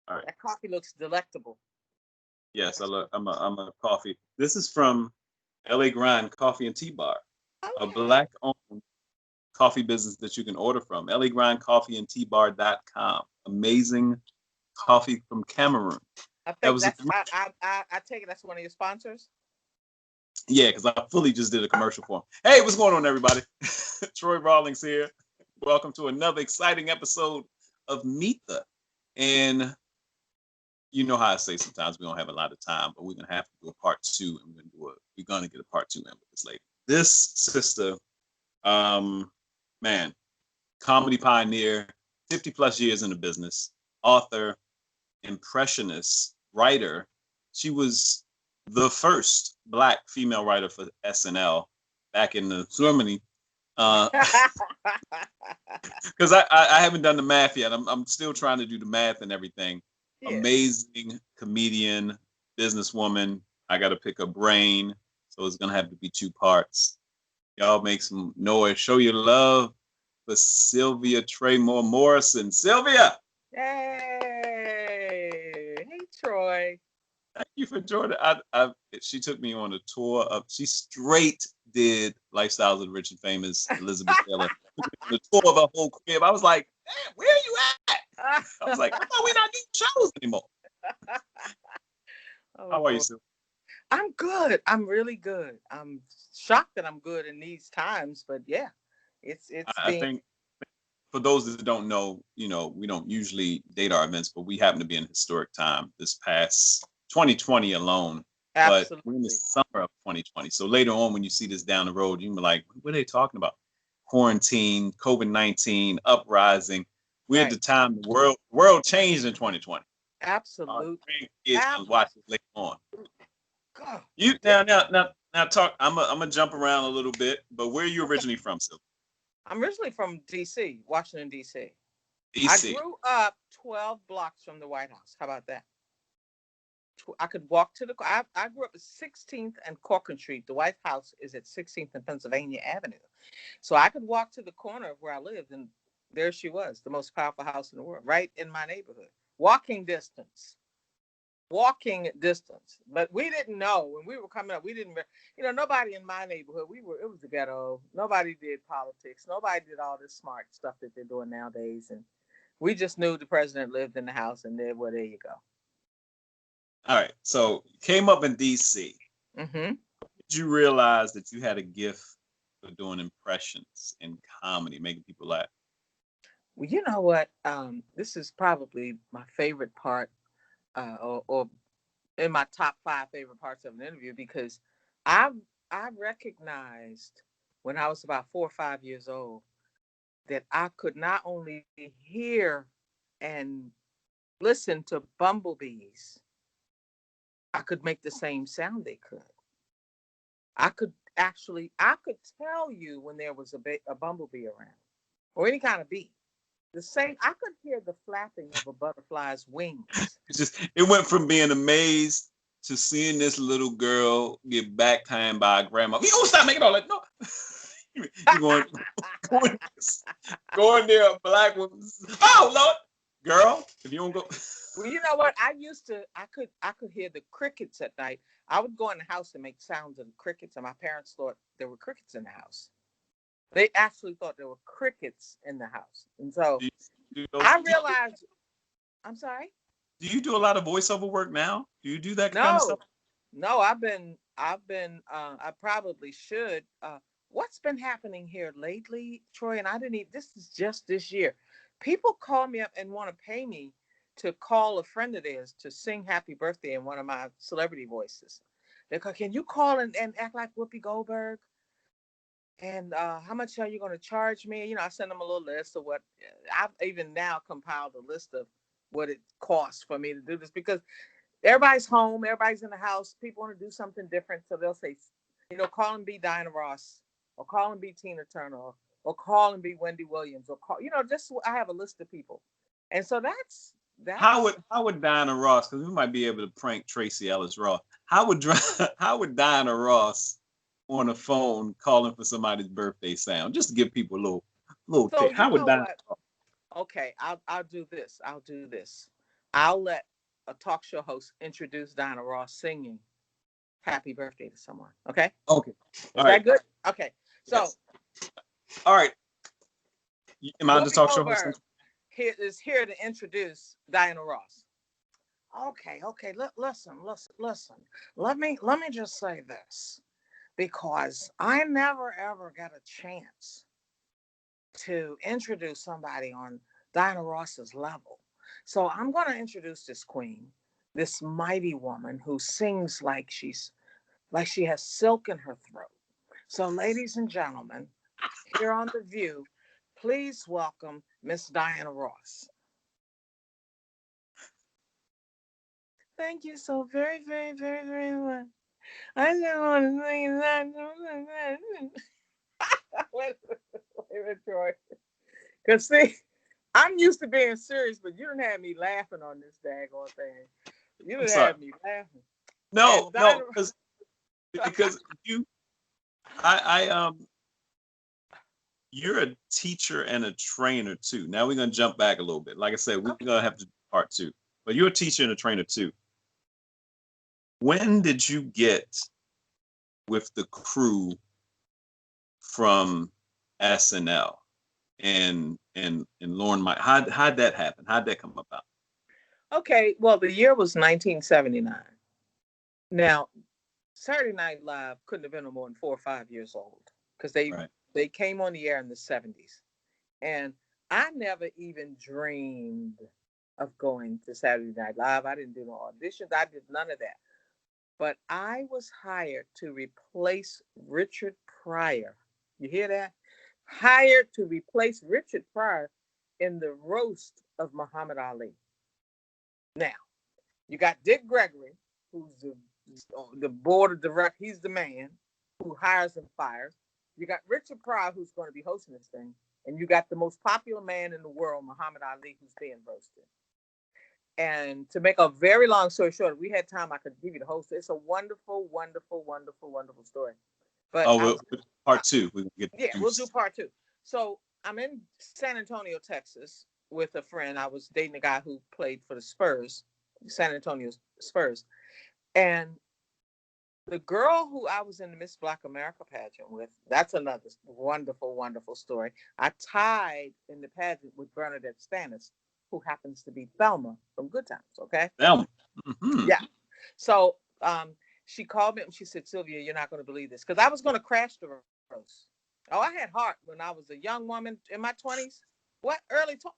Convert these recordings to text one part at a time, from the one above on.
All right. That coffee looks delectable. Yes, I'm a coffee. This is from LA Grind Coffee and Tea Bar, a Okay. black-owned coffee business that you can order from. LA Grind Coffee and Tea Bar.com. Amazing coffee from Cameroon. I That think was a that's I take it that's one of your sponsors. Yeah, because I fully just did a commercial for him. Hey, what's going on, everybody? Troy Rawlings here. Welcome to another exciting episode of Meet the. And you know how I say sometimes we don't have a lot of time, but we're gonna have to do a part two, and we're gonna get a part two in with this lady. This sister, man, comedy pioneer, 50 plus years in the business, author, impressionist, writer. She was the first black female writer for SNL back in the Germany. Because I haven't done the math yet. I'm still trying to do the math and everything. Yeah. Amazing comedian, businesswoman. I got to pick a brain, so it's gonna have to be two parts. Y'all make some noise. Show your love for Sylvia Traymore Morrison. Sylvia. Yay! Hey, Troy. Thank you for joining. She took me on a tour of. She straight did Lifestyles of the Rich and Famous. Elizabeth Taylor. The tour of her whole crib. I was like, "Man, where are you at?" I was like, "I thought we're not doing shows anymore." Oh, How are you, boy. Sylvia? I'm good. I'm really good. I'm shocked that I'm good in these times, but yeah, it's I been think for those that don't know, we don't usually date our events, but we happen to be in a historic time this past 2020 alone. But we're in the absolutely summer of 2020. So later on, when you see this down the road, you can be like, what are they talking about? Quarantine, COVID-19, uprising. We're at the right. time the world changed in 2020. Our Absolute, grandkids can watch it later on. God. You Yeah. now talk. I'm gonna jump around a little bit, but where are you Okay. originally from, Sylvia? I'm originally from DC, Washington, DC. I DC. grew up 12 blocks from the White House. How about that? I could walk to I grew up at 16th and Corcoran Street. The White House is at 16th and Pennsylvania Avenue. So I could walk to the corner of where I lived, and there she was, the most powerful house in the world, right in my neighborhood. Walking distance. Walking distance. But we didn't know when we were coming up, we didn't, nobody in my neighborhood, it was the ghetto. Nobody did politics. Nobody did all this smart stuff that they're doing nowadays. And we just knew the president lived in the house, and there you go. All right. So you came up in DC. Mm-hmm. Did you realize that you had a gift for doing impressions and comedy, making people laugh? Well, you know what? This is probably my favorite part, or in my top five favorite parts of an interview, because I I recognized when I was about 4 or 5 years old that I could not only hear and listen to bumblebees, I could make the same sound they could. I could tell you when there was a bumblebee around or any kind of bee. The same, I could hear the flapping of a butterfly's wings. It went from being amazed to seeing this little girl get backtimed by a grandma. You don't stop making all that. No. you going, going, going there, a black woman. Oh Lord, girl, if you don't go. Well, you know what? I could hear the crickets at night. I would go in the house and make sounds of the crickets, and my parents thought there were crickets in the house. They actually thought there were crickets in the house, and so Do you, do those, I realized. I'm sorry. do you do a lot of voiceover work now? Do you do that kind of stuff? No, no. I probably should. What's been happening here lately, Troy? And I didn't even. This is just this year. People call me up and want to pay me to call a friend of theirs to sing "Happy Birthday" in one of my celebrity voices. They go, "Can you call and act like Whoopi Goldberg? And how much are you going to charge me?" I send them a little list of what I've even now compiled a list of what it costs for me to do this, because everybody's home, everybody's in the house. People want to do something different, so they'll say, call and be Diana Ross, or call and be Tina Turner, or call and be Wendy Williams, or call, just I have a list of people, and so that's How would Diana Ross? Because we might be able to prank Tracy Ellis Ross. How would Diana Ross on the phone calling for somebody's birthday sound? Just to give people a little so tip. How would Diana? what? Okay, I'll do this. I'll do this. I'll let a talk show host introduce Diana Ross singing Happy Birthday to someone. Okay? Okay. Is that good? Okay. So, yes. All right. Am I the talk show host? Is here to introduce Diana Ross. Okay. Listen. Let me just say this, because I never ever got a chance to introduce somebody on Diana Ross's level. So I'm going to introduce this queen, this mighty woman who sings like she has silk in her throat. So, ladies and gentlemen, here on The View, please welcome Miss Diana Ross. Thank you so very, very, very, very much. I just want to sing that. Wait a minute, Troy. Because, see, I'm used to being serious, but you done had me laughing on this daggone thing. You done had me laughing. No, because you're a teacher and a trainer too. Now we're gonna jump back a little bit. Like I said, we're gonna have to do part 2. But you're a teacher and a trainer too. When did you get with the crew from SNL and Lauren Mike? How'd that happen? How'd that come about? Okay, well, the year was 1979. Now, Saturday Night Live couldn't have been no more than 4 or 5 years old, because they came on the air in the 70s. And I never even dreamed of going to Saturday Night Live. I didn't do no auditions. I did none of that. But I was hired to replace Richard Pryor. You hear that? Hired to replace Richard Pryor in the roast of Muhammad Ali. Now, you got Dick Gregory, who's the board of directors. He's the man who hires and fires. You got Richard Pryor, who's going to be hosting this thing. And you got the most popular man in the world, Muhammad Ali, who's being roasted. And to make a very long story short, if we had time, I could give you the whole story. It's a wonderful, wonderful, wonderful, wonderful story. But part 2. We'll do part 2. So I'm in San Antonio, Texas, with a friend. I was dating a guy who played for the Spurs, San Antonio Spurs. And the girl who I was in the Miss Black America pageant with, that's another wonderful, wonderful story. I tied in the pageant with Bernadette Stannis, who happens to be Thelma from Good Times, okay? Thelma. Mm-hmm. Yeah. So she called me and she said, Sylvia, you're not going to believe this. Because I was going to crash the roast. Oh, I had heart when I was a young woman in my 20s. What? Early 20s?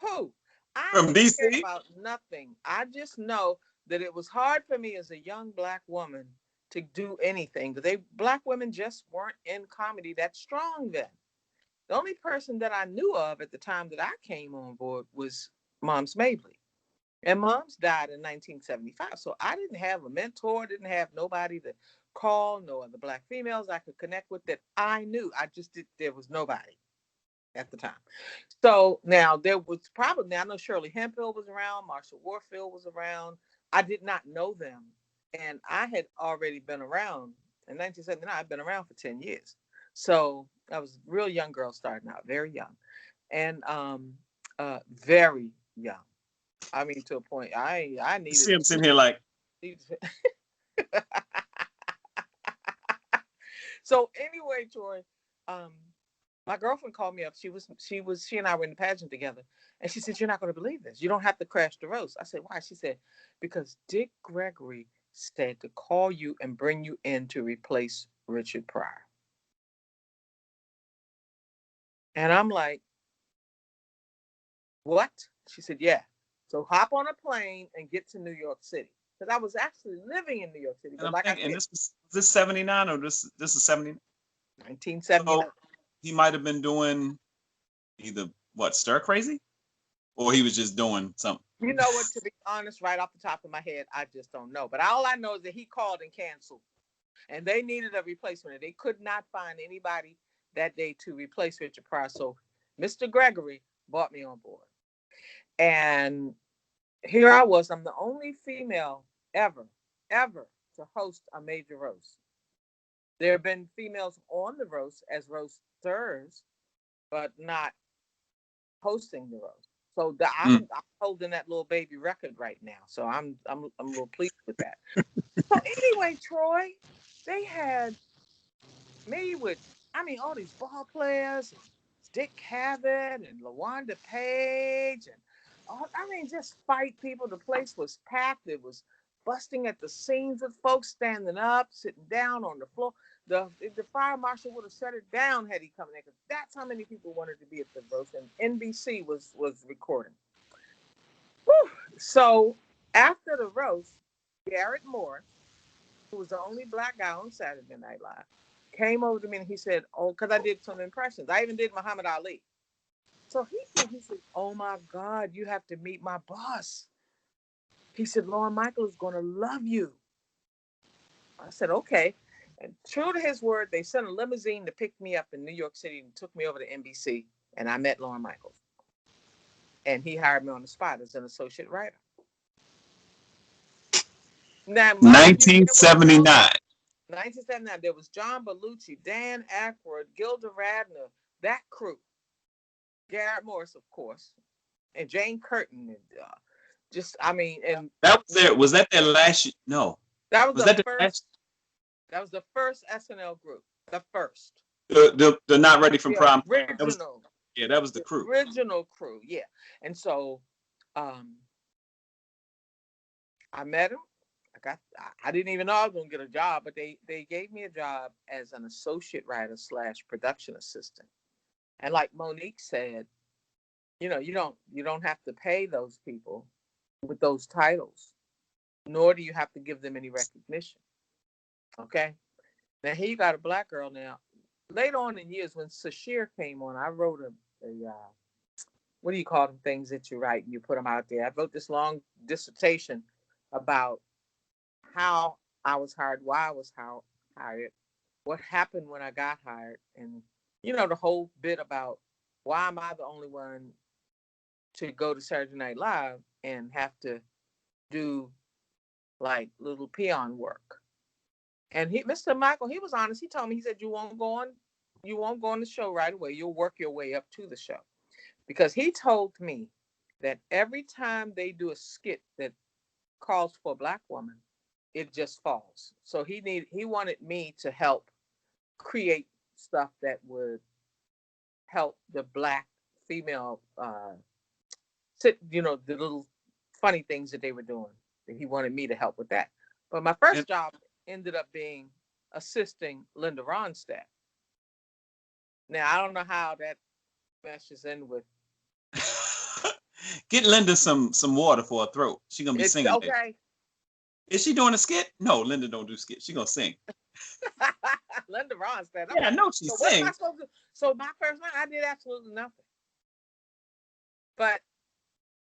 Who? I From didn't DC? care about nothing. I just know that it was hard for me as a young Black woman to do anything. Black women just weren't in comedy that strong then. The only person that I knew of at the time that I came on board was Moms Mabley. And Moms died in 1975. So I didn't have a mentor, didn't have nobody to call, no other Black females I could connect with that I knew. There was nobody at the time. So now there was probably, I know Shirley Hemphill was around, Marsha Warfield was around. I did not know them. And I had already been around in 1979. I've been around for 10 years. So I was a real young girl starting out, very young. And very young. I mean, to a point, I needed. You see him sitting here like. So anyway, Troy, my girlfriend called me up. She and I were in the pageant together, and she said, "You're not going to believe this. You don't have to crash the roast." I said, "Why?" She said, "Because Dick Gregory said to call you and bring you in to replace Richard Pryor." And I'm like, "What?" She said, "Yeah. So hop on a plane and get to New York City." Because I was actually living in New York City. And like and this is 79 or this is 79? 1979. So he might have been doing either stir crazy, or he was just doing something. You know what? To be honest, right off the top of my head, I just don't know. But all I know is that he called and canceled, and they needed a replacement. They could not find anybody that day to replace Richard Pryor. So Mr. Gregory brought me on board, and here I was. I'm the only female ever to host a major roast. There have been females on the roast as roasters, but not hosting the roast. So I'm holding that little baby record right now. So I'm a little pleased with that. So anyway, Troy, they had me with, all these ball players, Dick Cavett and LaWanda Page, and just fight people. The place was packed. It was busting at the seams with folks standing up, sitting down on the floor. The fire marshal would have shut it down had he come in, because that's how many people wanted to be at the roast, and NBC was recording. Whew. So after the roast, Garrett Morris, who was the only black guy on Saturday Night Live, came over to me and he said, "Oh," because I did some impressions. I even did Muhammad Ali. So he said, "Oh my God, you have to meet my boss." He said, "Lorne Michaels is going to love you." I said, "Okay." And true to his word, they sent a limousine to pick me up in New York City and took me over to NBC, and I met Lorne Michaels. And he hired me on the spot as an associate writer. Now, 1979. 1979, there was John Belushi, Dan Aykroyd, Gilda Radner, that crew. Garrett Morris, of course, and Jane Curtin, and and that was there. Was that their last? No, that was that the first? Last? That was the first SNL group. The first. The Not Ready from Prime. Original. That was the crew. Original crew, yeah. And so, I met him. I didn't even know I was going to get a job, but they gave me a job as an associate writer / production assistant. And like Monique said, you don't have to pay those people with those titles, nor do you have to give them any recognition. Okay. Now here you got a black girl. Now later on in years when Sashir came on, I wrote a what do you call them, things that you write and you put them out there. I wrote this long dissertation about how I was hired, why I was hired, what happened when I got hired, and the whole bit about why am I the only one to go to Saturday Night Live and have to do like little peon work. And Mr. Michael, he was honest. He told me, he said, you won't go on the show right away. You'll work your way up to the show. Because he told me that every time they do a skit that calls for a black woman, it just falls. So he wanted me to help create stuff that would help the black female the little funny things that they were doing. He wanted me to help with that. But my first job ended up being assisting Linda Ronstadt. Now I don't know how that meshes in with. Get Linda some water for her throat. She's gonna be singing. Okay. Later. Is she doing a skit? No, Linda don't do skits. She's gonna sing. Linda Ronstadt. Yeah, I know she sings. So my first night, I did absolutely nothing. But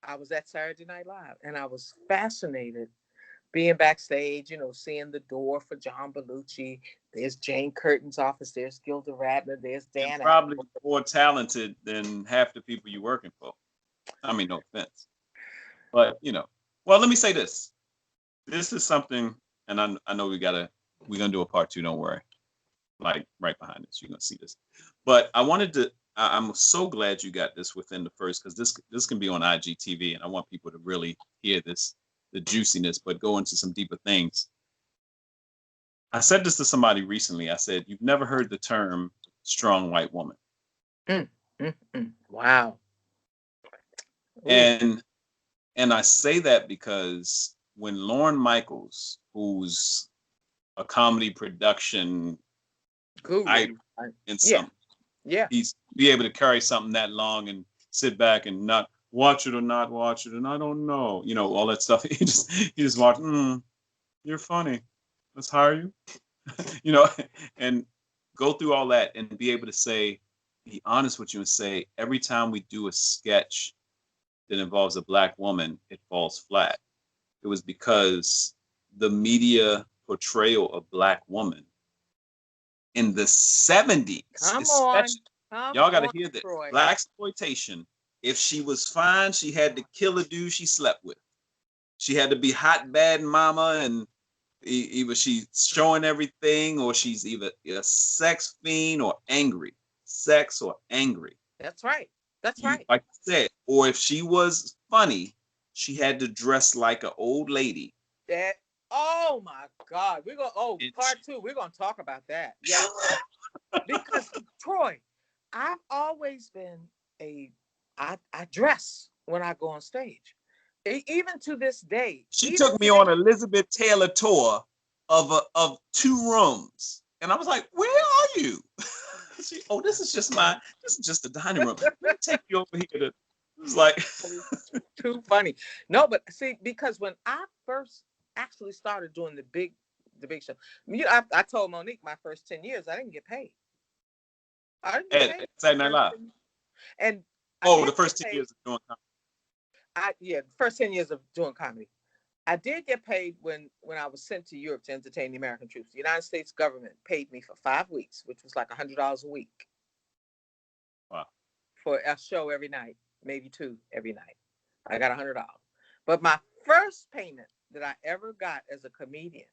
I was at Saturday Night Live, and I was fascinated being backstage, seeing the door for John Belushi. There's Jane Curtin's office. There's Gilda Radner. There's Dan. You're probably more talented than half the people you're working for. I mean, no offense. But, well, let me say this. This is something, and I know we're going to do a part 2, don't worry. Like, right behind this, you're going to see this. But I'm so glad you got this within the first, because this can be on IGTV, and I want people to really hear this, the juiciness, but go into some deeper things. I said this to somebody recently. I said, you've never heard the term strong white woman. Wow. And I say that because when Lorne Michaels, who's a comedy production idol in something, he's be able to carry something that long and sit back and not watch it or not watch it, and I don't know, all that stuff. He just watch. You're funny. Let's hire you. And go through all that and be able to be honest with you and say, every time we do a sketch that involves a black woman, it falls flat. It was because the media portrayal of black woman in the 70s, y'all got to hear this. Troy. Black exploitation. If she was fine, she had to kill a dude she slept with. She had to be hot, bad mama, and either she's showing everything, or she's either a sex fiend or angry. Sex or angry. That's right. That's right. Like I said, or if she was funny, she had to dress like an old lady. That, oh my God. Part 2, we're gonna talk about that. Yeah. Because Troy, I've always been I dress when I go on stage. Even to this day. She took me on Elizabeth Taylor tour of 2 rooms. And I was like, where are you? This is just the dining room. Let me take you over here to. It was like too funny. No, but see, because when I first actually started doing the big show, I told Monique my first 10 years I didn't get paid. I didn't get paid. Saturday Night Live. And the first 10 years of doing comedy. The first 10 years of doing comedy. I did get paid when I was sent to Europe to entertain the American troops. The United States government paid me for 5 weeks, which was like $100 a week. Wow. For a show every night, maybe 2 every night. I got $100. But my first payment that I ever got as a comedian,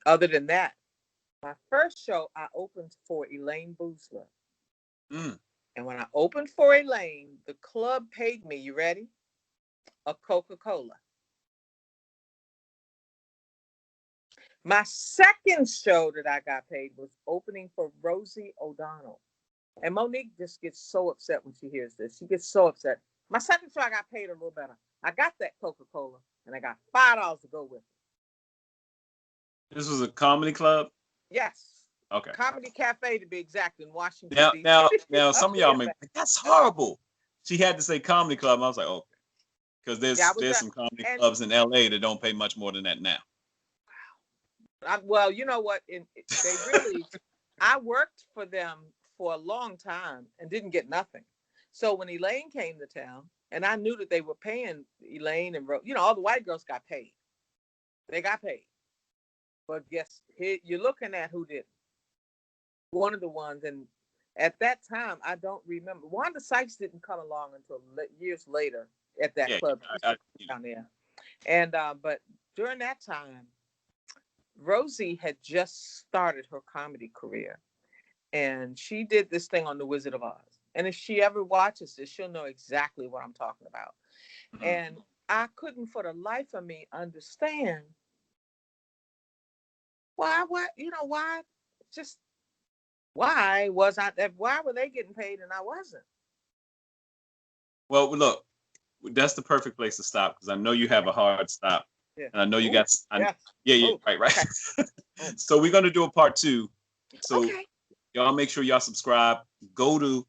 other than that, my first show I opened for Elaine Boozler. And when I opened for Elaine, the club paid me, you ready? A Coca-Cola. My second show that I got paid was opening for Rosie O'Donnell. And Monique just gets so upset when she hears this. She gets so upset. My second show, I got paid a little better. I got that Coca-Cola, and I got $5 to go with it. This was a comedy club? Yes. Okay. Comedy Cafe, to be exact, in Washington, D.C. Now, some of y'all may be like, that's horrible. She had to say comedy club. I was like, okay. Because there's some comedy clubs in L.A. that don't pay much more than that now. Well, you know what? I worked for them for a long time and didn't get nothing. So when Elaine came to town, and I knew that they were paying Elaine and all the white girls got paid. They got paid. But guess you're looking at who didn't. One of the ones, and at that time, I don't remember. Wanda Sykes didn't come along until years later at that club down there. And but during that time, Rosie had just started her comedy career, and she did this thing on The Wizard of Oz. And if she ever watches this, she'll know exactly what I'm talking about. Mm-hmm. And I couldn't for the life of me understand why were they getting paid and I wasn't? Well, look, that's the perfect place to stop, because I know you have a hard stop. Yeah. And I know you got. Right. Okay. So we're gonna do a part 2. So y'all make sure y'all subscribe. Go to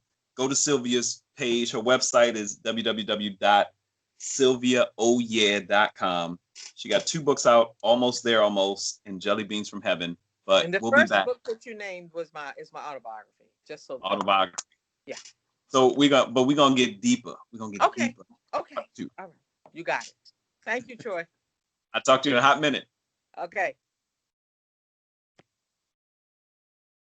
Sylvia's page. Her website is www.sylviaohyeah.com. She got 2 books out, Almost There, Almost, and Jelly Beans from Heaven. But and the we'll first be back. book that you named is my autobiography. Just so autobiography. Yeah. So we're gonna get deeper. We're gonna get deeper. Okay. All right. You got it. Thank you, Troy. I'll talk to you in a hot minute. Okay.